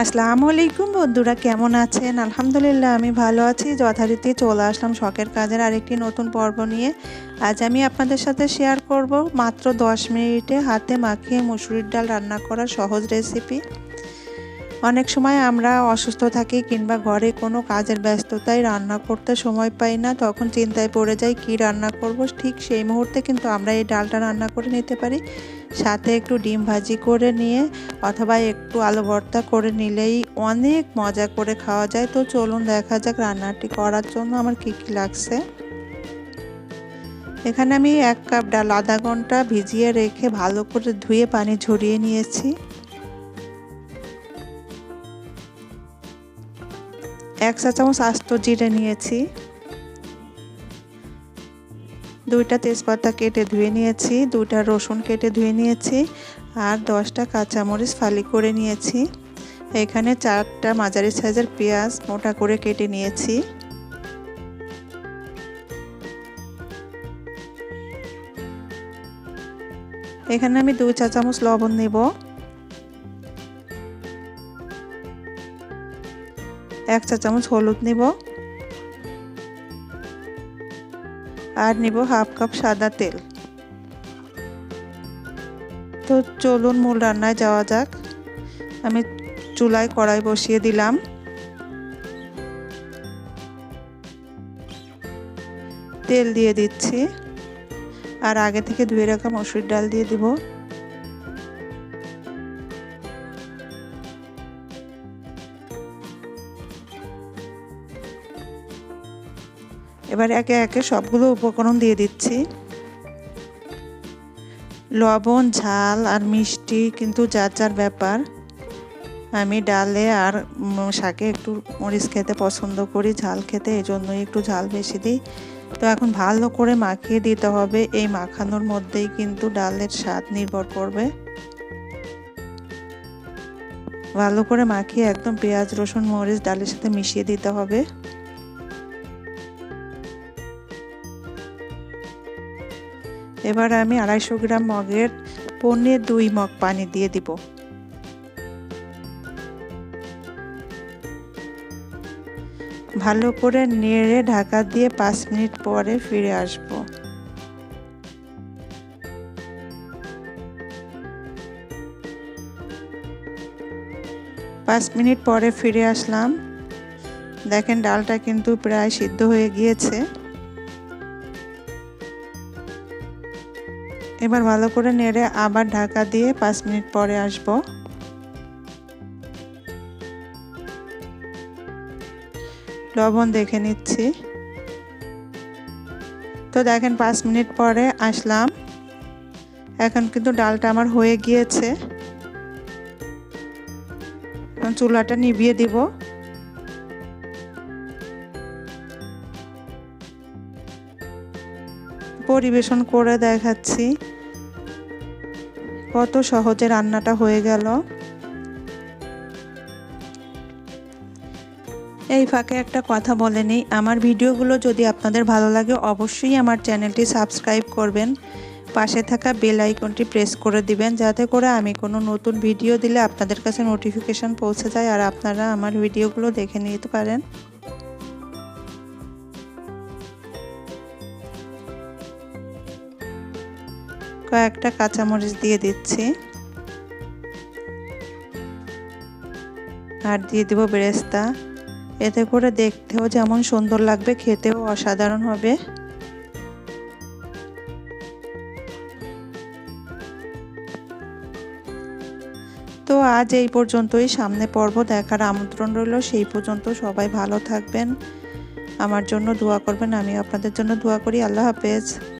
আসসালামু আলাইকুম বন্ধুরা, কেমন আছেন? আলহামদুলিল্লাহ আমি ভালো আছি। যথারীতি চলে আসলাম শখের কাজের আরেকটি নতুন পর্ব নিয়ে। আজ আমি আপনাদের সাথে শেয়ার করব মাত্র 10 মিনিটে হাতে মাখিয়ে মসুরির ডাল রান্না করার সহজ রেসিপি। অনেক সময় আমরা অসুস্থ থাকি কিংবা ঘরে কোনো কাজের ব্যস্ততায় রান্না করতে সময় পাই না, তখন চিন্তায় পড়ে যাই কি রান্না করব। ঠিক সেই মুহূর্তে কিন্তু আমরা এই ডালটা রান্না করে নিতে পারি। সাথে একটু ডিম ভাজি করে নিয়ে অথবা একটু আলু ভর্তা করে নিলেই অনেক মজা করে খাওয়া যায়। তো চলুন দেখা যাক রান্নাটি করার জন্য আমার কি কি লাগছে। এখানে আমি 1 কাপ ডাল আধা ঘন্টা ভিজিয়ে রেখে ভালো করে ধুয়ে পানি ঝরিয়ে নিয়েছি। 1 চা চামচ আস্ত জিরে নিয়েছি, 2টা তেজপাতা কেটে ধুয়ে নিয়েছি, 2টা রসুন কেটে ধুয়ে নিয়েছি আর 10টা কাঁচামরিচ ফালি করে নিয়েছি। এখানে 4টা মাঝারি সাইজের পেঁয়াজ মোটা করে কেটে নিয়েছি। এখানে আমি 2 চা চামচ লবণ নেব, 1 চা চামচ হলুদ নেব আর নিব হাফ কাপ সাদা তেল। তো চলুন মূল রান্নায় যাওয়া যাক। আমি চুলায় কড়াই বসিয়ে দিলাম। তেল দিয়ে দিচ্ছি আর আগে থেকে ধুয়ে রাখা মসুরির ডাল দিয়ে দিব। এবার একে একে সবগুলো উপকরণ দিয়ে দিচ্ছি। লবণ, ঝাল আর মিষ্টি কিন্তু যার যার ব্যাপার। আমি ডালে আর শাকে একটু মরিচ খেতে পছন্দ করি, ঝাল খেতে, এই জন্যই একটু ঝাল বেশি দিই। তো এখন ভালো করে মাখিয়ে দিতে হবে। এই মাখানোর মধ্যেই কিন্তু ডালের স্বাদ নির্ভর করবে। ভালো করে মাখিয়ে একদম পেঁয়াজ, রসুন, মরিচ ডালের সাথে মিশিয়ে দিতে হবে। এবার আমি 250 গ্রাম মগের 1.25 মগ পানি দিয়ে দিব। ভালো করে নেড়ে ঢাকা দিয়ে 5 মিনিট পরে ফিরে আসব। পাঁচ মিনিট পরে ফিরে আসলাম। দেখেন ডালটা কিন্তু প্রায় সিদ্ধ হয়ে গিয়েছে। এবার ভালো করে নেড়ে আবার ঢাকা দিয়ে 5 মিনিট পরে আসব। লবণ দেখে নিচ্ছি। তো দেখেন 5 মিনিট পরে আসলাম। এখন কিন্তু ডালটা আমার হয়ে গিয়েছে। এখন চুলাটা নিভিয়ে দিব। পরিবেশন করে দেখাচ্ছি কত সহজে রান্নাটা হয়ে গেল। এই ফাঁকে একটা কথা বলে নিই, আমার ভিডিওগুলো যদি আপনাদের ভালো লাগে অবশ্যই আমার চ্যানেলটি সাবস্ক্রাইব করবেন, পাশে থাকা বেল আইকনটি প্রেস করে দিবেন, যাতে করে আমি কোনো নতুন ভিডিও দিলে আপনাদের কাছে নোটিফিকেশন পৌঁছে যায় আর আপনারা আমার ভিডিওগুলো দেখে নিতে পারেন। কয়েকটা কাঁচামরিচ দিয়ে দিচ্ছি আর দিয়ে দিব বেরেস্তা। এতে করে দেখতেও যেমন সুন্দর লাগবে, খেতেও অসাধারণ হবে। তো আজ এই পর্যন্তই। সামনে পর্ব দেখার আমন্ত্রণ রইল। সেই পর্যন্ত সবাই ভালো থাকবেন, আমার জন্য দোয়া করবেন, আমি আপনাদের জন্য দোয়া করি। আল্লাহ হাফেজ।